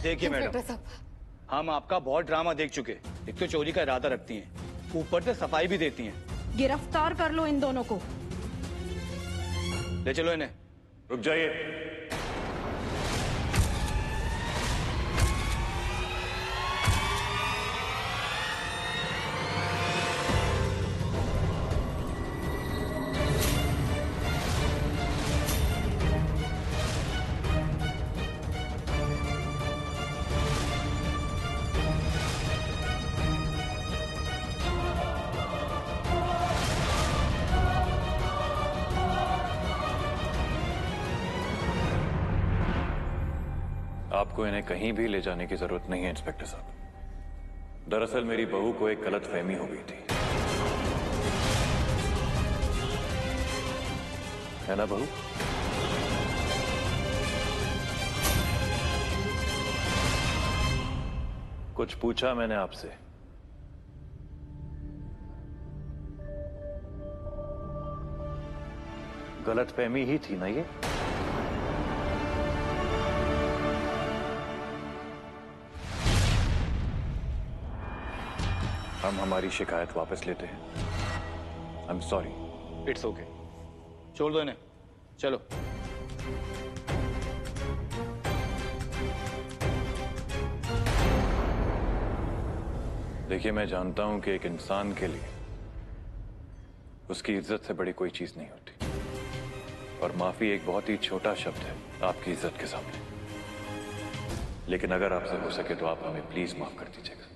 देखिए madam, inspector साहब, हम आपका बहुत ड्रामा देख चुके। एक तो चोरी का इरादा रखती हैं, ऊपर से सफाई भी देती हैं। गिरफ्तार कर लो इन दोनों को। ले चलो इन्हें। रुक जाइए। आपको इन्हें कहीं भी ले जाने की जरूरत नहीं है इंस्पेक्टर साहब। दरअसल मेरी बहू को एक गलतफहमी हो गई थी, है ना बहू? कुछ पूछा मैंने आपसे? गलतफहमी ही थी ना ये? हम हमारी शिकायत वापस लेते हैं। I am sorry. It's okay, छोड़ दो इन्हें, चलो। देखिए, मैं जानता हूं कि एक इंसान के लिए उसकी इज्जत से बड़ी कोई चीज नहीं होती, और माफी एक बहुत ही छोटा शब्द है आपकी इज्जत के सामने। लेकिन अगर आपसे हो सके तो आप हमें प्लीज माफ कर दीजिएगा।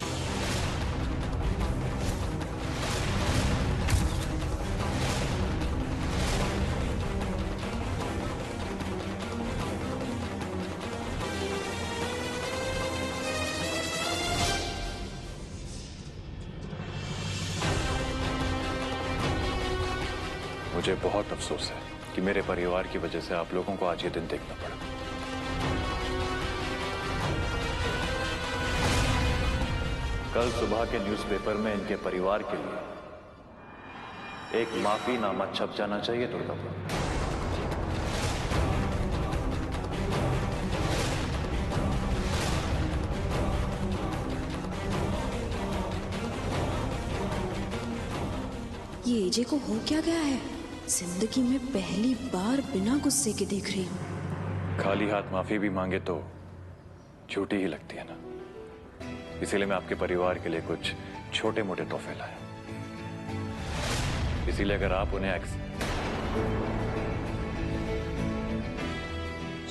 मुझे बहुत अफसोस है कि मेरे परिवार की वजह से आप लोगों को आज ये दिन देखना पड़ा। कल सुबह के न्यूज़पेपर में इनके परिवार के लिए एक माफीनामा छप जाना चाहिए दुर्गापुर। ये एजे को हो क्या गया है? जिंदगी में पहली बार बिना गुस्से के देख रही हूँ। खाली हाथ माफी भी मांगे तो झूठी ही लगती है ना। इसीलिए मैं आपके परिवार के लिए कुछ छोटे मोटे तोहफे लाया। इसीलिए अगर आप उन्हें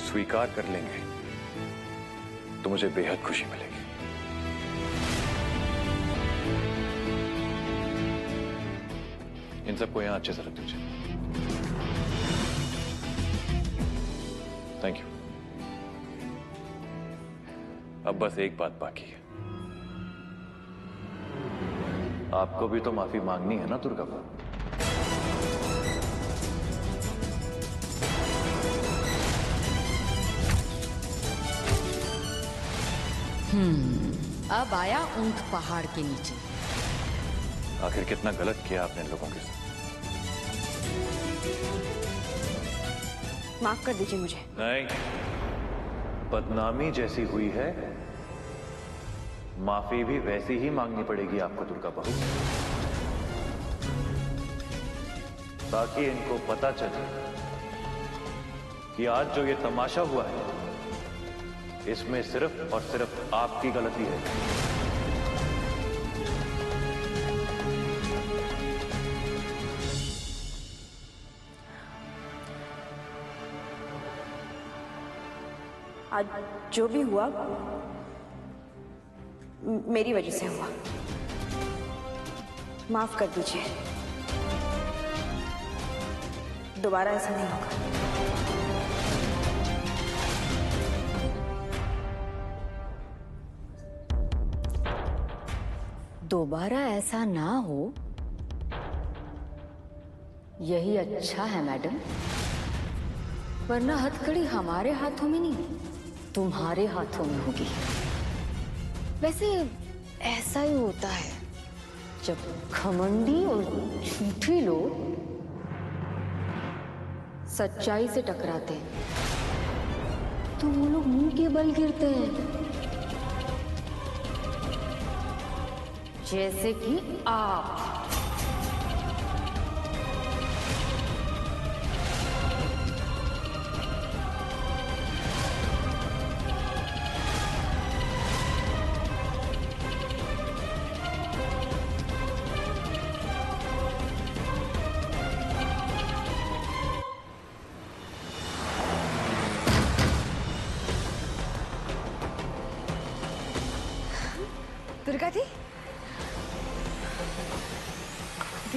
स्वीकार कर लेंगे तो मुझे बेहद खुशी मिलेगी। इन सबको यहां अच्छे से रख दीजिए। Thank you. अब बस एक बात बाकी है। आपको भी तो माफी मांगनी है ना दुर्गापुर? अब आया ऊंट पहाड़ के नीचे। आखिर कितना गलत किया आपने लोगों के साथ? माफ कर दीजिए मुझे। नहीं, बदनामी जैसी हुई है माफी भी वैसी ही मांगनी पड़ेगी आपको दुर्गा बहू, ताकि इनको पता चले कि आज जो ये तमाशा हुआ है इसमें सिर्फ और सिर्फ आपकी गलती है। आज जो भी हुआ मेरी वजह से हुआ। माफ कर दीजिए, दोबारा ऐसा नहीं होगा। दोबारा ऐसा ना हो यही अच्छा है मैडम, वरना हथकड़ी हमारे हाथों में नहीं तुम्हारे हाथों में होगी। वैसे ऐसा ही होता है जब घमंडी और झूठे लोग सच्चाई से टकराते हैं तो वो लोग मुंह के बल गिरते हैं। जैसे कि आप। दुर्गा दी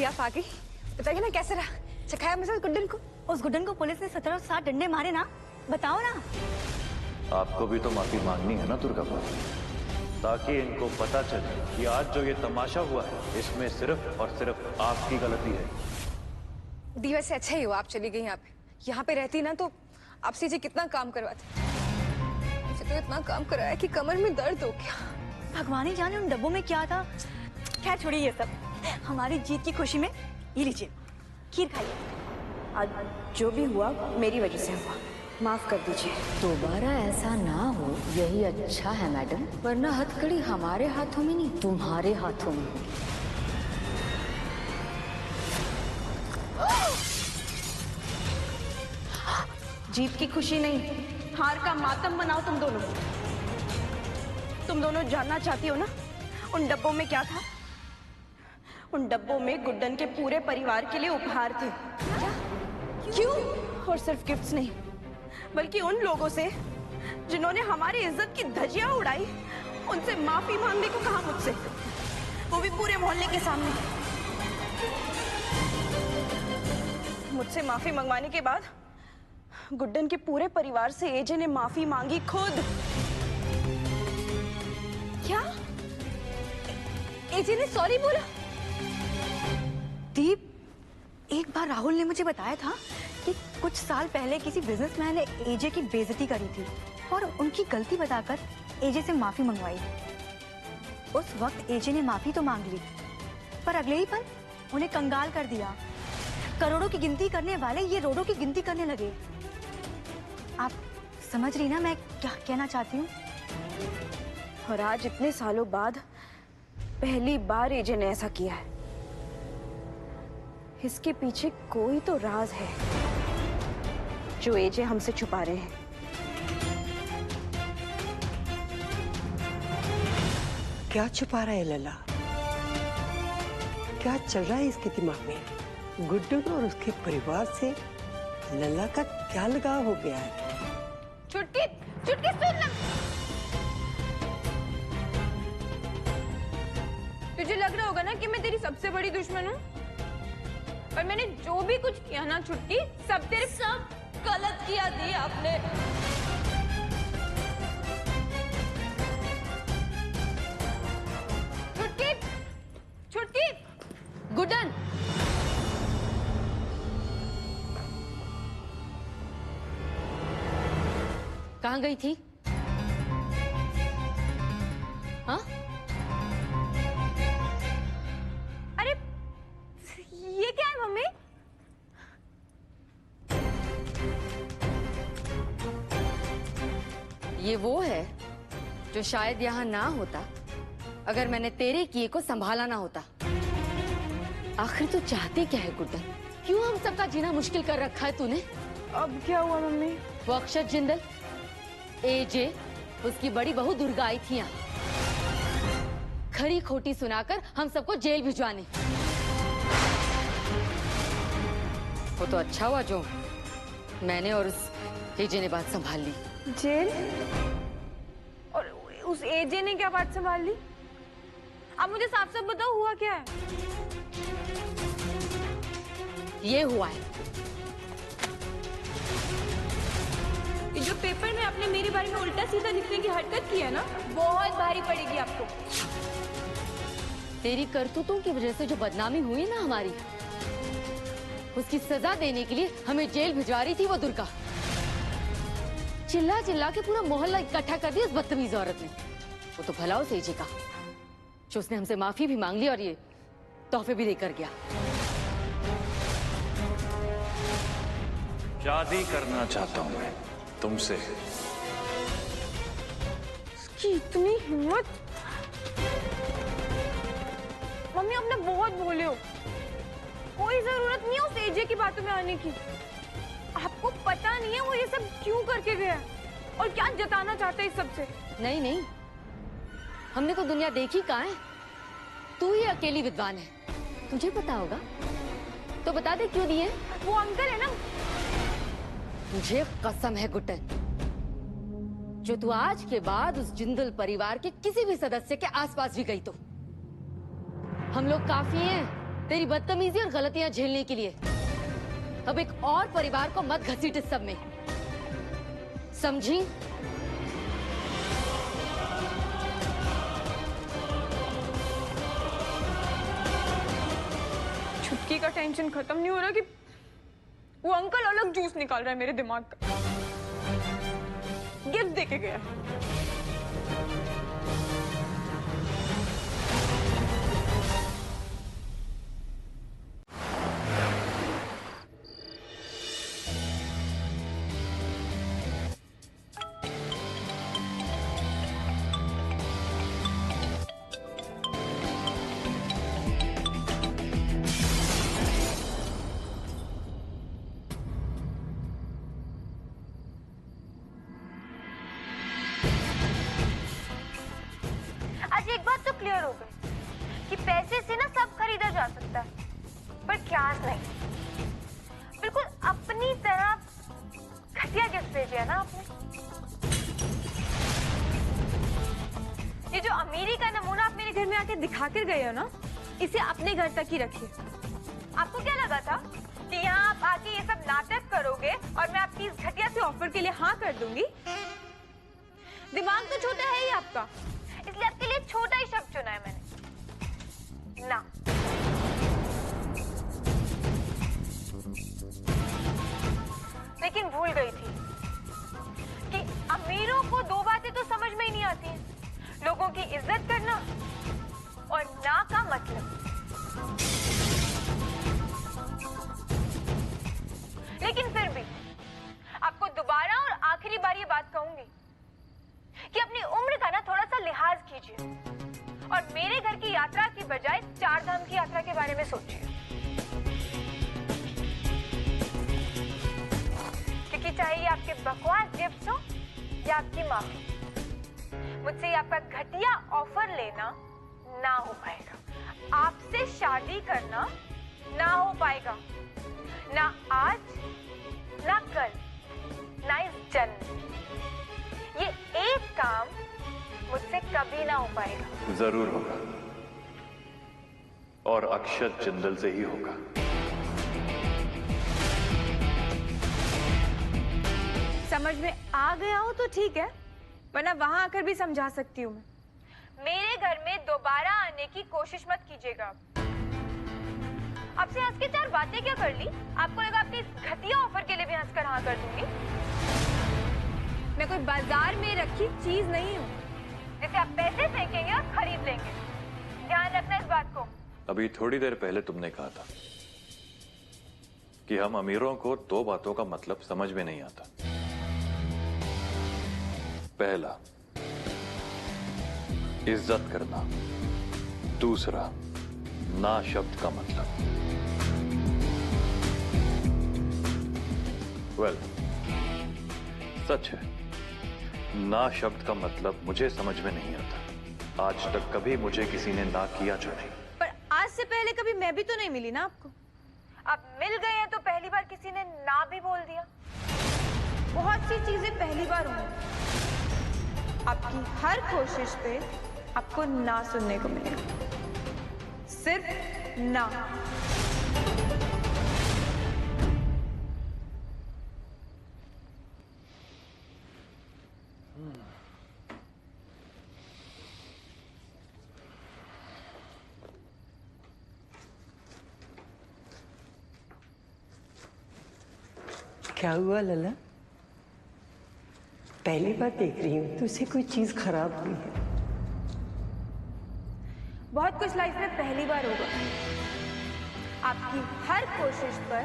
आप आ गई। बताइए ना कैसे रहा? चखाया मुझे गुड्डन को? उस गुड्डन को पुलिस ने 1760 डंडे मारे ना। बताओ ना। आपको भी तो माफी मांगनी है ना दुर्गा भाभी, ताकि इनको पता चले कि आज जो ये तमाशा हुआ है इसमें सिर्फ और सिर्फ आपकी गलती है। दी वैसे अच्छा ही हुआ आप चली गई यहाँ पे। यहाँ पे रहती ना तो आपसे जी कितना काम करवाते। मुझे तो इतना काम कराया कि कमर में दर्द हो गया। भगवान ही जाने उन डब्बों में क्या था। खैर छोड़िए ये सब। हमारी जीत की खुशी में ये लीजिए खीर खाइए। आज जो भी हुआ मेरी वजह से हुआ, माफ कर दीजिए। दोबारा ऐसा ना हो यही अच्छा है मैडम, वरना हथकड़ी हमारे हाथों में नहीं तुम्हारे हाथों में होगी। जीत की खुशी नहीं, हार का मातम मनाओ तुम दोनों। तुम दोनों जानना चाहती हो ना उन डब्बों में क्या था? उन डब्बों में गुड्डन के पूरे परिवार के लिए उपहार थे। क्या? क्यों? और सिर्फ गिफ्ट्स नहीं, बल्कि उन लोगों से जिन्होंने हमारी इज्जत की धज्जियां उड़ाई, उनसे माफी मांगने को कहा मुझसे, वो भी पूरे मोहल्ले के सामने। मुझसे माफी मंगवाने के बाद गुड्डन के पूरे परिवार से एजे ने माफी मांगी खुद। क्या? एजे ने सॉरी बोला? दीप, एक बार राहुल ने मुझे बताया था कि कुछ साल पहले किसी बिजनेसमैन ने एजे की बेइज्जती करी थी और उनकी गलती बताकर एजे से माफी मंगवाई। उस वक्त एजे ने माफी तो मांग ली, पर अगले ही पल उन्हें कंगाल कर दिया। करोड़ों की गिनती करने वाले ये रोडों की गिनती करने लगे। आप समझ रही ना मैं क्या कहना चाहती हूँ? और आज इतने सालों बाद पहली बार एजे ने ऐसा किया है। इसके पीछे कोई तो राज है जो एजे हमसे छुपा रहे हैं। क्या छुपा रहा है लला? क्या चल रहा है इसके दिमाग में? गुड्डन और उसके परिवार से लला का क्या लगाव हो गया है? चुटकी चुटकी सुन ना। तुझे लग रहा होगा ना कि मैं तेरी सबसे बड़ी दुश्मन हूँ, पर मैंने जो भी कुछ किया ना चुटकी, सब तेरे सब गलत किया दी आपने। चुटकी चुटकी गुड्डन, कहाँ गई थी? हाँ? अरे ये क्या है मम्मी? ये वो है जो शायद यहाँ ना होता अगर मैंने तेरे किए को संभाला ना होता। आखिर तू चाहती क्या है गुड्डन? क्यों हम सबका जीना मुश्किल कर रखा है तूने? अब क्या हुआ मम्मी? वो अक्षत जिंदल, एजे, उसकी बड़ी बहू दुर्गा आई थी यहाँ खरी खोटी सुनाकर हम सबको जेल भिजवाने। वो तो अच्छा हुआ जो मैंने और उस एजे ने बात संभाल ली। जेल? और उस एजे ने क्या बात संभाल ली? अब मुझे साफ साफ बताओ हुआ क्या है? ये हुआ है, ये जो पेपर में आपने मेरे बारे में उल्टा सीधा लिखने की हरकत की है ना, बहुत भारी पड़ेगी आपको। तेरी करतूतों की वजह से जो बदनामी हुई ना हमारी, उसकी सजा देने के लिए हमें जेल भिजवा रही थी वो दुर्गा। चिल्ला चिल्ला के पूरा मोहल्ला इकट्ठा कर दिया उस बदतमीज औरत ने। वो तो भला उस एजे का जो उसने हमसे माफी भी मांग ली और ये तोहफे भी देकर गया। शादी करना चाहता हूं मैं तुमसे। इसकी इतनी हिम्मत! मम्मी अब ना बहुत भोले हो, कोई जरूरत नहीं है उस एजे की बातों में आने की। आपको पता नहीं है वो ये सब क्यों करके गया है और क्या जताना चाहता है इस सबसे। नहीं नहीं, हमने तो दुनिया देखी कहाँ है, तू ही अकेली विद्वान है, तुझे पता होगा तो बता दे क्यों दिए। वो अंकल है ना, मुझे कसम है गुड्डन, जो तू आज के बाद उस जिंदल परिवार के किसी भी सदस्य के आसपास भी गई तो हम लोग काफी हैं तेरी बदतमीजी और गलतियां झेलने के लिए। अब एक और परिवार को मत घसीट इस सब में, समझी? छुटकी का टेंशन खत्म नहीं हो रहा कि वो अंकल अलग जूस निकाल रहा है मेरे दिमाग का। गिफ्ट देके गया। आज एक बात तो क्लियर हो गई कि पैसे से ना सब खरीदा जा सकता है, पर प्यार नहीं। बिल्कुल अपनी तरह घटिया गिफ्ट भेजा है ना आपने। ये जो अमीरी का नमूना आप मेरे घर में आके दिखा कर गए हो ना, इसे अपने घर तक ही रखिए। आपको क्या लगा था कि यहाँ आप आके ये सब नाटक करोगे और मैं आपकी इस घटिया से ऑफर के लिए हाँ कर दूंगी? दिमाग तो छोटा है ही आपका, इसलिए आपके लिए छोटा ही शब्द चुना है मैंने, ना। लेकिन भूल गई थी कि अमीरों को दो बातें तो समझ में ही नहीं आती हैं, लोगों की इज्जत करना और ना का मतलब। लेकिन फिर भी आपको दोबारा और आखिरी बार ये बात कहूंगी कि अपनी उम्र का ना थोड़ा सा लिहाज कीजिए और मेरे घर की यात्रा की बजाय 4 धाम की यात्रा के बारे में सोचिए। क्योंकि चाहे ये आपके बकवास गिफ्ट हो या आपकी माफी, मुझसे ये आपका घटिया ऑफर लेना ना हो पाएगा। आपसे शादी करना ना हो पाएगा, ना आज ना कल ना इस जन्म। ये एक काम मुझसे कभी ना हो पाएगा। जरूर होगा, और अक्षत जिंदल से ही होगा। समझ में आ गया हो तो ठीक है, वरना वहां आकर भी समझा सकती हूँ मैं। मेरे घर में दोबारा आने की कोशिश मत कीजिएगा। आपसे हंस के 4 बातें क्या कर ली? आपको लगा आपकी इस घटिया ऑफर के लिए भी हंसकर हाँ कर दूंगी? मैं कोई बाजार में रखी चीज नहीं हूँ जिसे आप पैसे फेंकेंगे और खरीद लेंगे। ध्यान रखना इस बात को। अभी थोड़ी देर पहले तुमने कहा था कि हम अमीरों को 2 बातों का मतलब समझ में नहीं आता। पहला, इज्जत करना। दूसरा, ना शब्द का मतलब। वेल, सच है, ना शब्द का मतलब मुझे समझ में नहीं आता। आज तक कभी मुझे किसी ने ना किया जो नहीं। पर आज से पहले कभी मैं भी तो नहीं मिली ना आपको। आप मिल गए हैं तो पहली बार किसी ने ना भी बोल दिया। बहुत सी चीजें पहली बार हुई। आपकी हर कोशिश पे आपको ना सुनने को मिलेगा, सिर्फ ना। क्या हुआ लला? पहली बार देख रही हूँ, तुझसे कोई चीज खराब हुई है? बहुत कुछ लाइफ में पहली बार होगा। आपकी हर कोशिश पर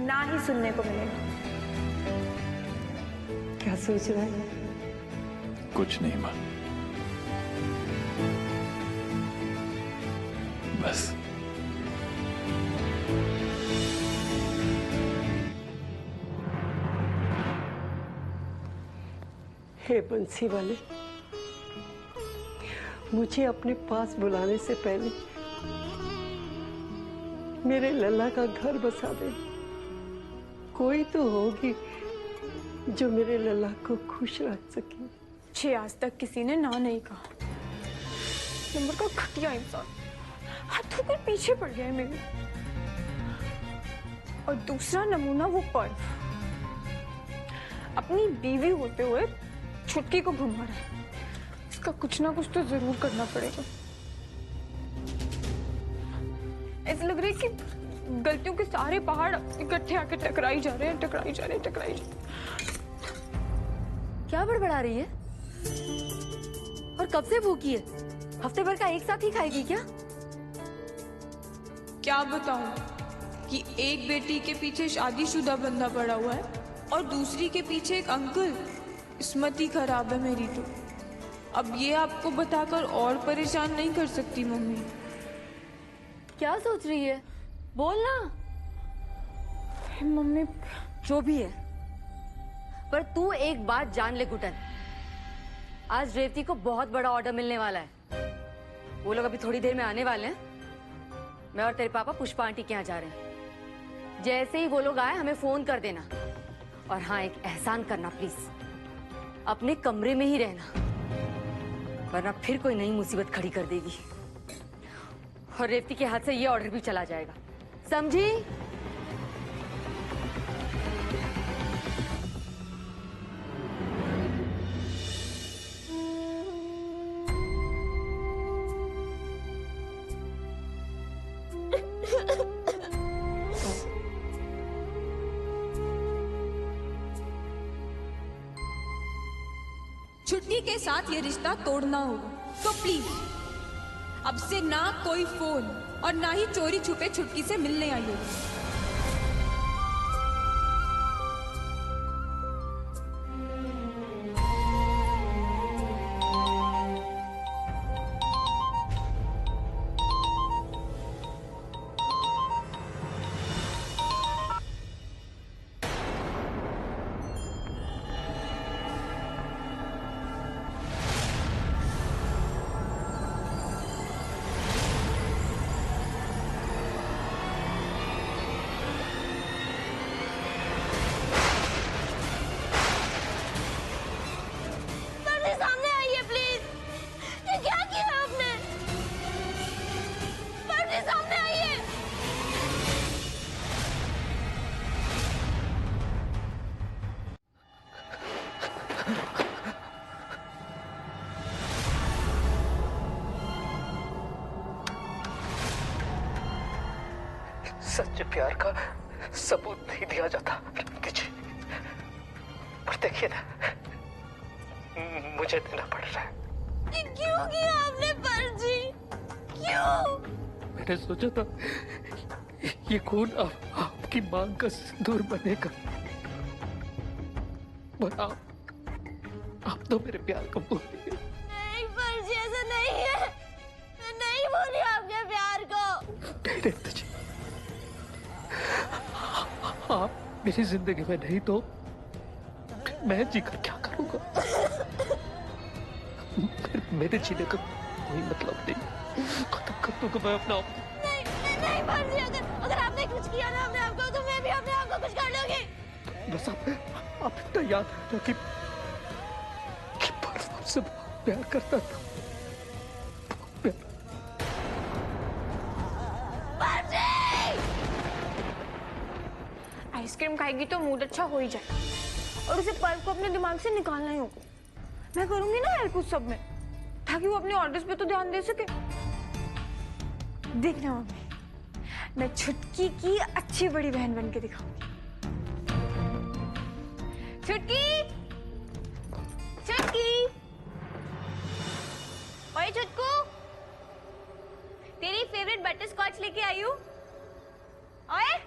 ना ही सुनने को मिलेगा। क्या सोच रहा है? कुछ नहीं मां, बस। हे बंसी वाले, मुझे अपने पास बुलाने से पहले मेरे लल्ला का घर बसा दे। कोई तो होगी जो मेरे लल्ला को खुश रख सके। आज तक किसी ने ना नहीं कहा। नंबर का घटिया इंसान हाथों के पीछे पड़ गया है मेरे। और दूसरा नमूना वो पर्व, अपनी बीवी होते हुए छुटकी को घुमा रहा है। इसका कुछ ना कुछ तो जरूर करना पड़ेगा। ऐसा लग रहा है कि गलतियों के सारे पहाड़ इकट्ठे आके टकराई जा रहे हैं, टकराई जा रहे हैं, टकराई जा रहे हैं। क्या बड़बड़ा रही है? और कब से भूखी है? हफ्ते भर का एक साथ ही खाएगी क्या? क्या बताऊं कि एक बेटी के पीछे शादीशुदा बंदा पड़ा हुआ है और दूसरी के पीछे एक अंकल। किस्मत ही खराब है मेरी तो। अब ये आपको बताकर और परेशान नहीं कर सकती मम्मी। क्या सोच रही है? बोलना। मम्मी जो भी है, पर तू एक बात जान ले गुटन, आज रेवती को बहुत बड़ा ऑर्डर मिलने वाला है। वो लोग अभी थोड़ी देर में आने वाले हैं। मैं और तेरे पापा पुष्पा आंटी के यहाँ जा रहे हैं। जैसे ही वो लोग आए हमें फोन कर देना। और हाँ, एक एहसान करना प्लीज, अपने कमरे में ही रहना, वरना फिर कोई नई मुसीबत खड़ी कर देगी। और रेवती के हाथ से ये ऑर्डर भी चला जाएगा, समझी? छुटकी के साथ ये रिश्ता तोड़ना होगा तो प्लीज अब से ना कोई फोन और ना ही चोरी छुपे छुटकी से मिलने आई हो। सच्चे प्यार का सबूत नहीं दिया जाता रंती जी, पर देखिए ना, मुझे देना पड़ रहा है। क्यों किया आपने फर्जी? क्यों? मैंने सोचा था ये खून आपकी मांग का सिंदूर बनेगा, पर आप तो मेरे प्यार को भूल गए। नहीं फर्जी, ऐसा नहीं है। मैं नहीं भूली आपके प्यार को। नहीं रंती जी, आप मेरी जिंदगी में नहीं तो मैं जीकर क्या करूंगा? मेरे जीने का कोई मतलब नहीं। खत्म कर दूंगा मैं अपना। नहीं फर्जी, अगर आपने कुछ किया ना अपने आप को, तो मैं भी अपने आप को कुछ कर लूंगी। बस आप इतना याद रखना कि पर्व आपसे बहुत प्यार करता था। आइसक्रीम खाएगी तो मूड अच्छा हो ही जाएगा, और उसे पर्व को अपने दिमाग से निकालना ही होगा। मैं करूंगी ना हेल्प उस सब में, ताकि वो अपने ऑर्डर्स पे तो ध्यान दे सके। देखना मम्मी, मैं छुटकी की अच्छी बड़ी बहन बन के दिखाऊंगी। छुटकी, छुटकी, ओए छुटकू, तेरी फेवरेट बटर स्कॉच लेके आई हूँ। ओए